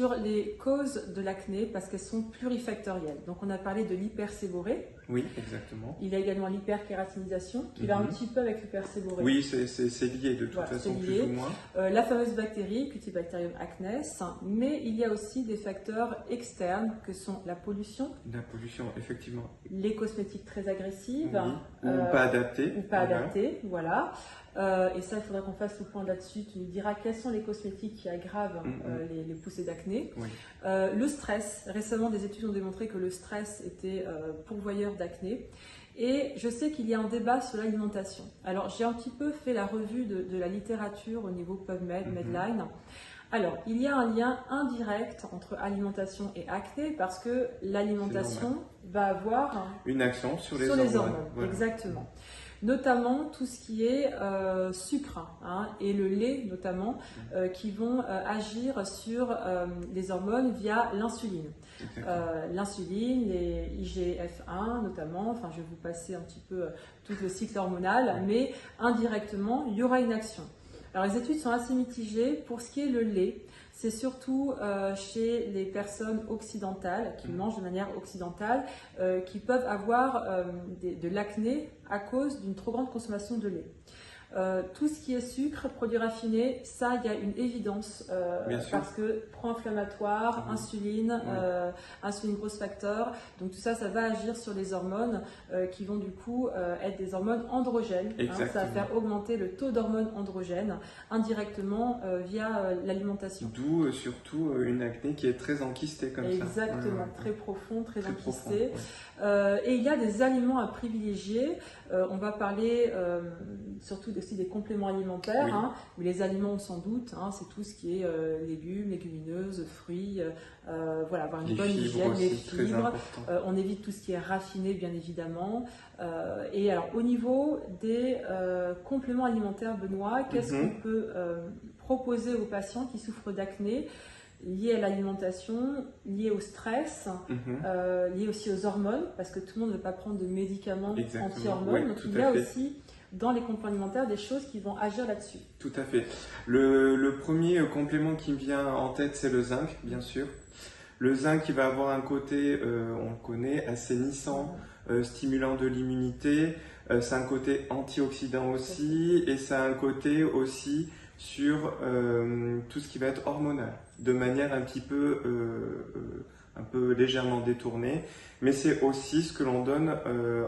sur les causes de l'acné parce qu'elles sont plurifactorielles. Donc on a parlé de l'hyperséborrhée. Oui, exactement. Il y a également l'hyperkératinisation qui va un petit peu avec l'hyperséborrhée. Oui, c'est lié de toute façon, plus ou moins. La fameuse bactérie, Cutibacterium acnes, mais il y a aussi des facteurs externes que sont la pollution. La pollution, effectivement. Les cosmétiques très agressives. Oui. Ou pas adaptées. Ou pas adaptées, voilà. Et ça, il faudra qu'on fasse le point là-dessus. Tu nous diras quels sont les cosmétiques qui aggravent les poussées d'acné. Oui. Le stress. Récemment, des études ont démontré que le stress était pourvoyeur d'acné. Et je sais qu'il y a un débat sur l'alimentation. Alors, j'ai un petit peu fait la revue de la littérature au niveau PubMed, Medline. Alors, il y a un lien indirect entre alimentation et acné parce que l'alimentation va avoir une action sur les hormones. Voilà. Exactement. Notamment tout ce qui est sucre et le lait notamment qui vont agir sur les hormones via l'insuline. L'insuline, les IGF-1 notamment, enfin je vais vous passer un petit peu tout le cycle hormonal, mais indirectement il y aura une action. Alors les études sont assez mitigées pour ce qui est le lait. C'est surtout chez les personnes occidentales, qui mangent de manière occidentale, qui peuvent avoir de l'acné à cause d'une trop grande consommation de lait. Tout ce qui est sucre, produits raffinés, ça, il y a une évidence parce que pro-inflammatoire, insuline, insuline grosse facteur, donc tout ça, ça va agir sur les hormones qui vont du coup être des hormones androgènes. Ça va faire augmenter le taux d'hormones androgènes indirectement via l'alimentation. D'où surtout une acné qui est très enquistée comme ça. Exactement, très profond, très enquistée. Et il y a des aliments à privilégier. On va parler surtout aussi des compléments alimentaires, mais les aliments on s'en doute, c'est tout ce qui est légumes, légumineuses, fruits, voilà, avoir une bonne hygiène, les fibres. On évite tout ce qui est raffiné bien évidemment. Et alors au niveau des compléments alimentaires, Benoît, qu'est-ce qu'on peut proposer aux patients qui souffrent d'acné lié à l'alimentation, lié au stress, lié aussi aux hormones, parce que tout le monde ne veut pas prendre de médicaments anti-hormones. Donc il y a aussi dans les compléments alimentaires des choses qui vont agir là-dessus. Tout à fait. Le premier complément qui me vient en tête, c'est le zinc, bien sûr. Le zinc, il va avoir un côté, on le connaît, assainissant, stimulant de l'immunité. C'est un côté antioxydant aussi, et ça a un côté aussi sur tout ce qui va être hormonal, de manière un peu légèrement détournée, mais c'est aussi ce que l'on donne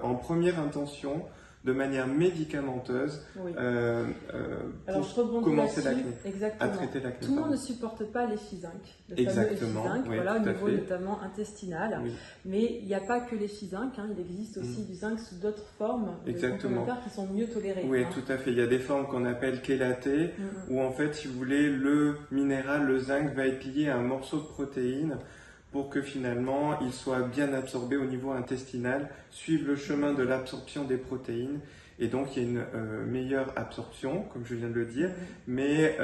en première intention, de manière médicamenteuse, pour commencer l'acné, à traiter l'acné. Tout le monde ne supporte pas l'effizinc, le exactement, fameux effizinc, voilà, au niveau notamment intestinal, mais il n'y a pas que l'effizinc, il existe aussi du zinc sous d'autres formes de complémentaires qui sont mieux tolérées. Oui, tout à fait. Il y a des formes qu'on appelle chélatées, où en fait, si vous voulez, le minéral, le zinc, va être lié à un morceau de protéine pour que finalement il soit bien absorbé au niveau intestinal, suive le chemin de l'absorption des protéines, et donc il y a une meilleure absorption, comme je viens de le dire, mais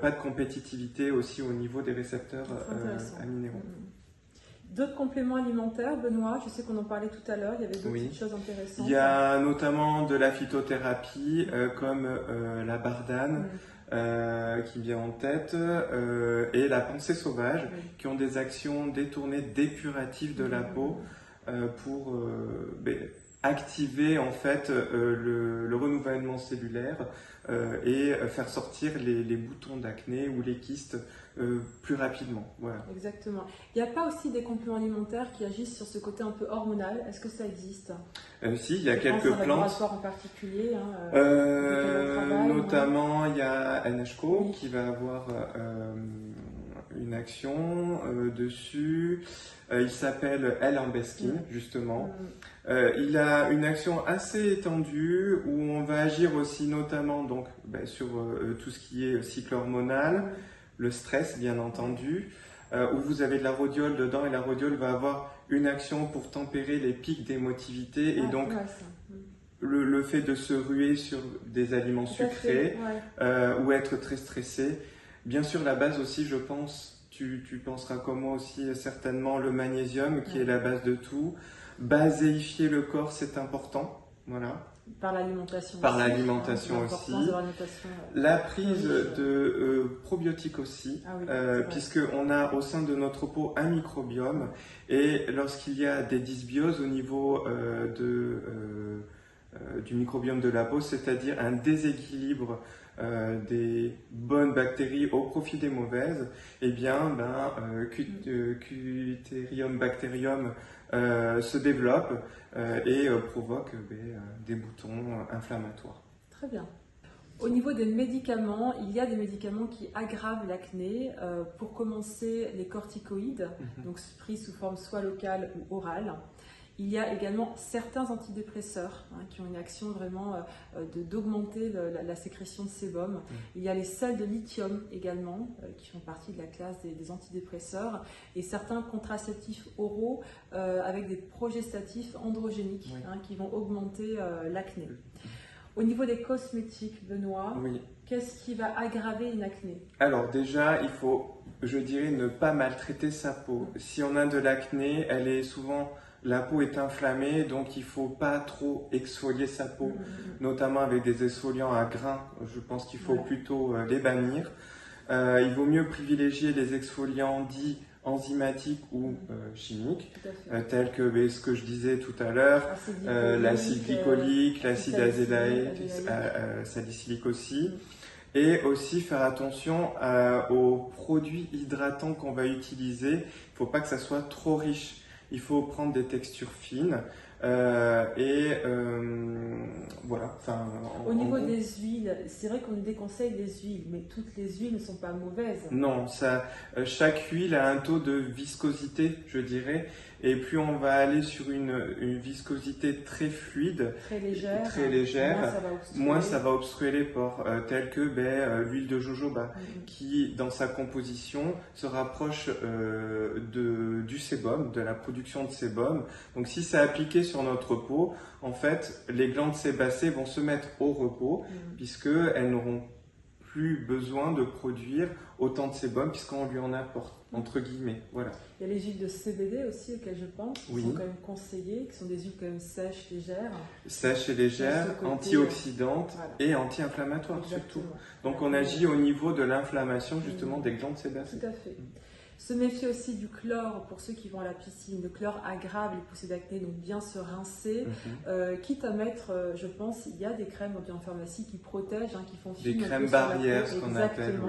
pas de compétitivité aussi au niveau des récepteurs aminéraux. D'autres compléments alimentaires, Benoît, je sais qu'on en parlait tout à l'heure, il y avait d'autres petites choses intéressantes. Il y a notamment de la phytothérapie comme la bardane, qui vient en tête, et la pensée sauvage, qui ont des actions détournées, dépuratives de la peau pour activer en fait le renouvellement cellulaire et faire sortir les boutons d'acné ou les kystes plus rapidement. Voilà. Exactement. Il n'y a pas aussi des compléments alimentaires qui agissent sur ce côté un peu hormonal? Est-ce que ça existe? Si, il y a quelques plantes. Laboratoire en particulier, notamment il y a NHCO qui va avoir une action dessus. Il s'appelle L-Ambeskin, justement. Il a une action assez étendue où on va agir aussi notamment donc, sur tout ce qui est cycle hormonal, le stress bien entendu, où vous avez de la rhodiole dedans, et la rhodiole va avoir une action pour tempérer les pics d'émotivité et donc le fait de se ruer sur des aliments sucrés ou être très stressé. Bien sûr, la base aussi, je pense, tu penseras comme moi aussi certainement, le magnésium qui est la base de tout. Baséifier le corps, c'est important. Voilà. Par l'alimentation Par aussi. l'alimentation L'importance aussi. de l'alimentation, La prise de probiotiques aussi, Ah oui, puisqu'on a au sein de notre peau un microbiome et lorsqu'il y a des dysbioses au niveau du microbiome de la peau, c'est-à-dire un déséquilibre des bonnes bactéries au profit des mauvaises, eh bien, Cuterium bacterium se développe et provoque des boutons inflammatoires. Très bien. Au niveau des médicaments, il y a des médicaments qui aggravent l'acné. Pour commencer, les corticoïdes, donc pris sous forme soit locale ou orale. Il y a également certains antidépresseurs qui ont une action vraiment d'augmenter la sécrétion de sébum. Il y a les sels de lithium également, qui font partie de la classe des antidépresseurs, et certains contraceptifs oraux avec des progestatifs androgéniques qui vont augmenter l'acné. Au niveau des cosmétiques, Benoît, qu'est-ce qui va aggraver une acné? Alors déjà, il faut, je dirais, ne pas maltraiter sa peau. Si on a de l'acné, la peau est inflammée, donc il ne faut pas trop exfolier sa peau, notamment avec des exfoliants à grains. Je pense qu'il faut plutôt les bannir. Il vaut mieux privilégier les exfoliants dits enzymatiques ou chimiques, tels que ce que je disais tout à l'heure, l'acide glycolique, l'acide azélaïque, salicylique aussi. Et aussi faire attention aux produits hydratants qu'on va utiliser. Il ne faut pas que ça soit trop riche. Il faut prendre des textures fines voilà. Enfin, au niveau des huiles, c'est vrai qu'on nous déconseille les huiles, mais toutes les huiles ne sont pas mauvaises. Non, chaque huile a un taux de viscosité, je dirais. Et plus on va aller sur une viscosité très fluide, très légère, moins ça va obstruer les pores, tels que l'huile de jojoba, qui dans sa composition se rapproche du sébum, de la production de sébum. Donc si c'est appliqué sur notre peau, en fait, les glandes sébacées vont se mettre au repos, puisqu'elles n'auront plus besoin de produire autant de sébum, puisqu'on lui en apporte, entre guillemets. Voilà. Il y a les huiles de CBD aussi auxquelles je pense, qui sont quand même conseillées, qui sont des huiles quand même sèches, légères. Sèches et légères, antioxydantes et anti-inflammatoires surtout. Donc on agit au niveau de l'inflammation justement des glandes sébacées. Tout à fait. Se méfier aussi du chlore pour ceux qui vont à la piscine. Le chlore aggrave les poussées d'acné, donc bien se rincer. Quitte à mettre, je pense, il y a des crèmes en pharmacie qui protègent, qui font des crèmes barrières, ce qu'on appelle,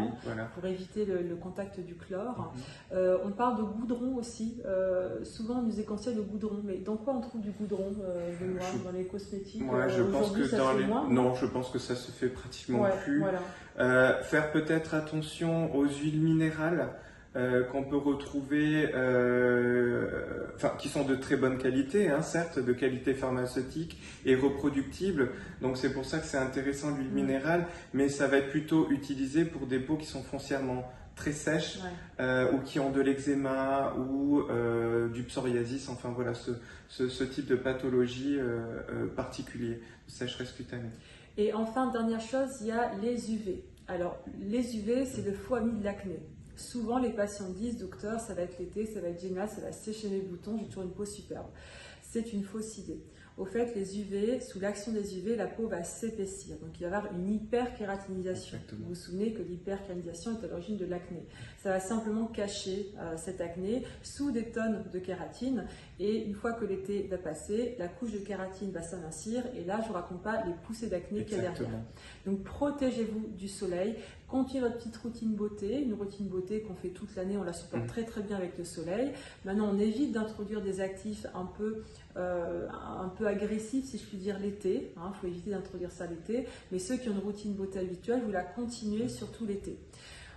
pour éviter le contact du chlore. On parle de goudron aussi. Souvent, on nous déconseille le goudron. Mais dans quoi on trouve du goudron, Benoît, dans les cosmétiques? Moi, je pense que je pense que ça se fait pratiquement plus. Voilà. Faire peut-être attention aux huiles minérales. Qu'on peut retrouver, qui sont de très bonne qualité, certes, de qualité pharmaceutique et reproductible. Donc c'est pour ça que c'est intéressant l'huile minérale, mais ça va être plutôt utilisé pour des peaux qui sont foncièrement très sèches ou qui ont de l'eczéma ou du psoriasis, enfin voilà, ce type de pathologie particulier, de sécheresse cutanée. Et enfin, dernière chose, il y a les UV. Alors, les UV, c'est le faux ami de l'acné. Souvent, les patients disent, docteur, ça va être l'été, ça va être génial, ça va sécher mes boutons, j'ai toujours une peau superbe. C'est une fausse idée. Au fait, les UV, sous l'action des UV, la peau va s'épaissir. Donc, il va y avoir une hyperkératinisation. Vous vous souvenez que l'hyperkératinisation est à l'origine de l'acné. Ça va simplement cacher cette acné sous des tonnes de kératine. Et une fois que l'été va passer, la couche de kératine va s'amincir. Et là, je ne vous raconte pas les poussées d'acné qu'il y a derrière. Donc, protégez-vous du soleil. Continuez votre petite routine beauté. Une routine beauté qu'on fait toute l'année, on la supporte très très bien avec le soleil. Maintenant, on évite d'introduire des actifs un peu agressifs, si je puis dire, l'été. Il faut éviter d'introduire ça l'été. Mais ceux qui ont une routine beauté habituelle, vous la continuez surtout l'été.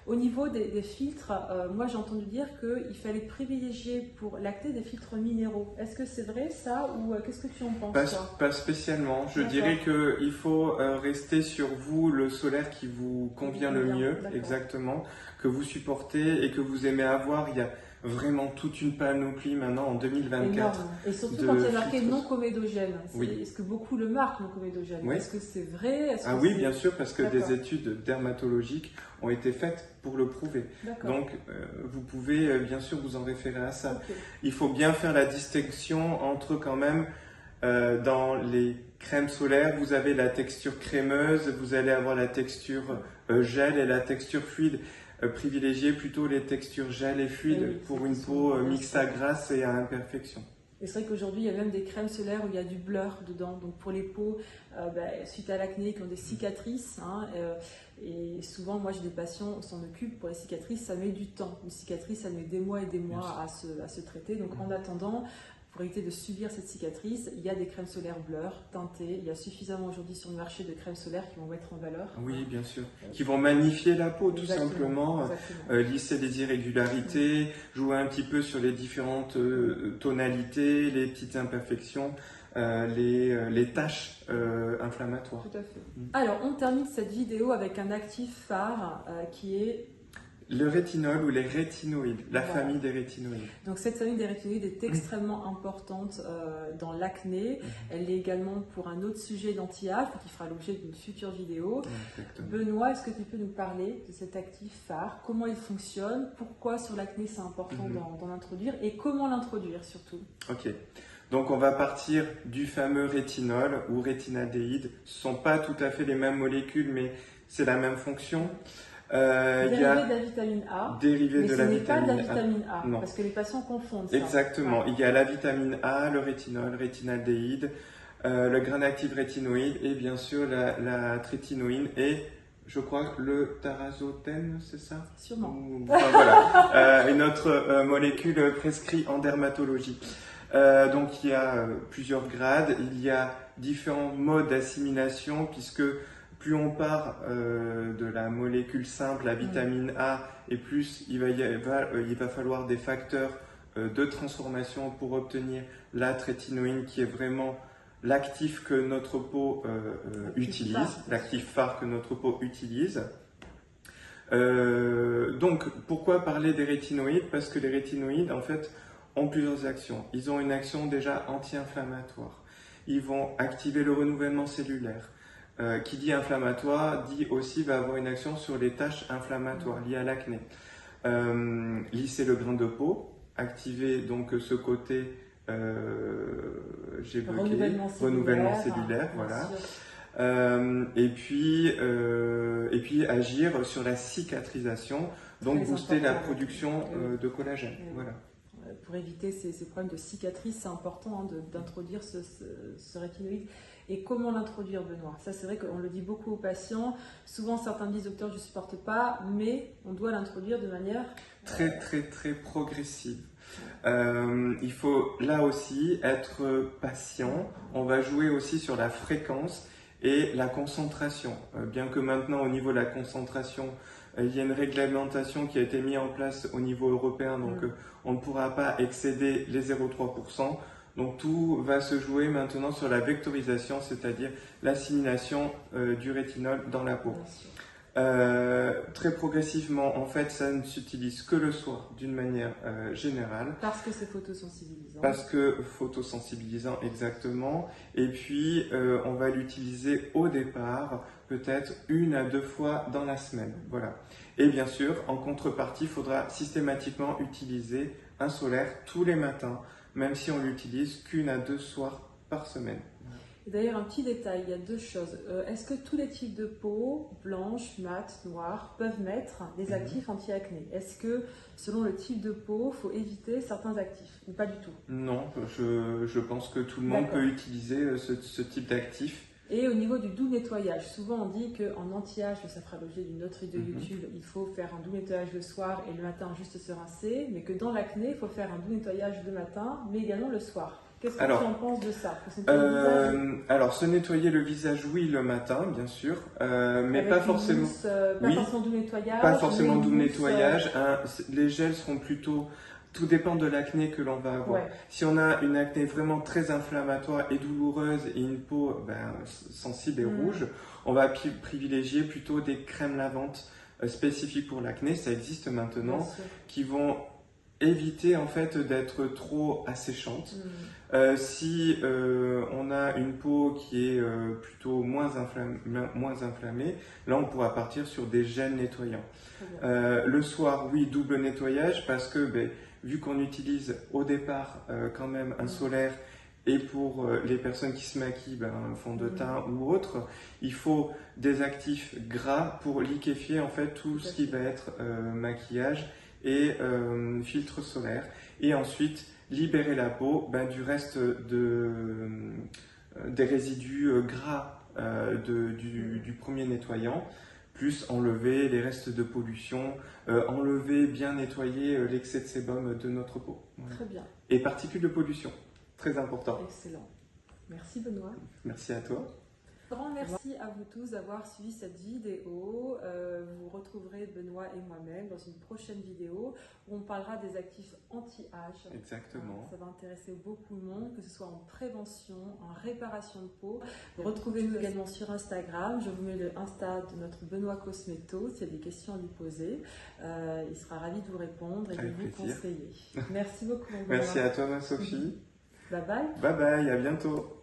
Au niveau des filtres, moi j'ai entendu dire qu'il fallait privilégier pour l'acné des filtres minéraux. Est-ce que c'est vrai ça ou qu'est-ce que tu en penses? Pas spécialement. Je dirais qu'il faut rester sur vous le solaire qui vous convient le mieux, exactement, que vous supportez et que vous aimez avoir. Il y a vraiment toute une panoplie maintenant en 2024. Énorme. Et surtout quand il y a marqué non comédogène. Est-ce que beaucoup le marquent non comédogène? Est-ce que c'est vrai? Oui, bien sûr, parce que des études dermatologiques ont été faites pour le prouver. Donc, vous pouvez bien sûr vous en référer à ça. Il faut bien faire la distinction entre quand même dans les crème solaire, vous avez la texture crémeuse, vous allez avoir la texture gel et la texture fluide. Privilégiez plutôt les textures gel et fluide pour une peau mixte à grasse et à imperfection. Et c'est vrai qu'aujourd'hui, il y a même des crèmes solaires où il y a du blur dedans. Donc pour les peaux, suite à l'acné, qui ont des cicatrices, et souvent, moi j'ai des patients, on s'en occupe, pour les cicatrices, ça met du temps. Une cicatrice, ça met des mois et des mois à se traiter. Donc en attendant, pour éviter de subir cette cicatrice, il y a des crèmes solaires blur, teintées. Il y a suffisamment aujourd'hui sur le marché de crèmes solaires qui vont mettre en valeur. Oui, bien sûr. Qui vont magnifier la peau, tout simplement. Lisser les irrégularités, jouer un petit peu sur les différentes tonalités, les petites imperfections, les taches inflammatoires. Tout à fait. Alors, on termine cette vidéo avec un actif phare qui est... le rétinol ou les rétinoïdes, la famille des rétinoïdes. Donc cette famille des rétinoïdes est extrêmement importante dans l'acné. Elle est également pour un autre sujet d'anti-âge qui fera l'objet d'une future vidéo. Benoît, est-ce que tu peux nous parler de cet actif phare? Comment il fonctionne? Pourquoi sur l'acné c'est important d'en introduire? Et comment l'introduire surtout? Ok. Donc on va partir du fameux rétinol ou rétinaldéhyde. Ce ne sont pas tout à fait les mêmes molécules, mais c'est la même fonction. Dérivé de la vitamine A, dérivé mais de ce la n'est pas de la vitamine vitamine A, non. Parce que les patients confondent ça. Exactement, il y a la vitamine A, le rétinol, rétinaldéhyde, le grain actif rétinoïde et bien sûr la trétinoïne et je crois le tarazotène, c'est ça? Sûrement. Enfin, voilà, une autre molécule prescrite en dermatologie. Donc il y a plusieurs grades, il y a différents modes d'assimilation puisque plus on part de la molécule simple, la vitamine A, et plus il va falloir des facteurs de transformation pour obtenir la trétinoïne qui est vraiment l'actif que notre peau utilise, l'actif phare que notre peau utilise. Donc pourquoi parler des rétinoïdes? Parce que les rétinoïdes en fait ont plusieurs actions. Ils ont une action déjà anti-inflammatoire. Ils vont activer le renouvellement cellulaire. Qui dit inflammatoire, dit aussi va avoir une action sur les taches inflammatoires liées à l'acné. Lisser le grain de peau, activer donc ce côté, j'ai bloqué, renouvellement cellulaire, voilà. Et puis agir sur la cicatrisation, donc booster la production de collagène. Voilà. Pour éviter ces problèmes de cicatrices, c'est important d'introduire ce rétinoïde. Et comment l'introduire, Benoît? Ça, c'est vrai qu'on le dit beaucoup aux patients. Souvent, certains me disent, docteur, je ne supporte pas, mais on doit l'introduire de manière... très progressive. Il faut là aussi être patient. On va jouer aussi sur la fréquence et la concentration. Bien que maintenant, au niveau de la concentration, il y a une réglementation qui a été mise en place au niveau européen, donc on ne pourra pas excéder les 0,3%. Donc tout va se jouer maintenant sur la vectorisation, c'est-à-dire l'assimilation du rétinol dans la peau. Très progressivement, en fait, ça ne s'utilise que le soir d'une manière générale. Parce que c'est photosensibilisant. Parce que photosensibilisant, exactement. Et puis, on va l'utiliser au départ, peut-être 1 à 2 fois dans la semaine. Voilà. Et bien sûr, en contrepartie, il faudra systématiquement utiliser un solaire tous les matins, même si on l'utilise qu'1 à 2 soirs par semaine. D'ailleurs, un petit détail, il y a 2 choses. Est-ce que tous les types de peau, blanche, mate, noire, peuvent mettre des actifs anti-acné? Est-ce que, selon le type de peau, il faut éviter certains actifs ou pas du tout? Non, je pense que tout le monde peut utiliser ce type d'actifs. Et au niveau du doux nettoyage, souvent on dit qu'en anti-âge, ça fera l'objet d'une autre vidéo YouTube, il faut faire un doux nettoyage le soir et le matin juste se rincer, mais que dans l'acné, il faut faire un doux nettoyage le matin, mais également le soir. Qu'est-ce que tu en penses de ça? Alors, se nettoyer le visage, oui, le matin, bien sûr, mais pas forcément. Pas forcément doux nettoyage. Pas forcément doux nettoyage. Les gels seront plutôt. Tout dépend de l'acné que l'on va avoir. Si on a une acné vraiment très inflammatoire et douloureuse et une peau sensible et rouge, on va privilégier plutôt des crèmes lavantes spécifiques pour l'acné. Ça existe maintenant, qui vont éviter en fait d'être trop asséchante. Si on a une peau qui est plutôt moins inflammée, là on pourra partir sur des gels nettoyants. Le soir, oui, double nettoyage parce que vu qu'on utilise au départ quand même un solaire Et pour les personnes qui se maquillent, fond de teint ou autre, il faut des actifs gras pour liquéfier en fait tout ce qui va être maquillage et filtre solaire. Et ensuite, libérer la peau du reste des résidus gras du premier nettoyant, plus enlever les restes de pollution, enlever, bien nettoyer l'excès de sébum de notre peau. Voilà. Très bien. Et particules de pollution, très important. Excellent. Merci Benoît. Merci à toi. Grand merci à vous tous d'avoir suivi cette vidéo. Vous retrouverez Benoît et moi-même dans une prochaine vidéo où on parlera des actifs anti-âge. Exactement. Ça va intéresser beaucoup de monde, que ce soit en prévention, en réparation de peau. Retrouvez-nous également sur Instagram. Je vous mets le Insta de notre Benoît Cosméto s'il y a des questions à lui poser. Il sera ravi de vous répondre et de vous conseiller. Merci beaucoup. Merci à toi, ma Sophie. Bye bye. Bye bye, à bientôt.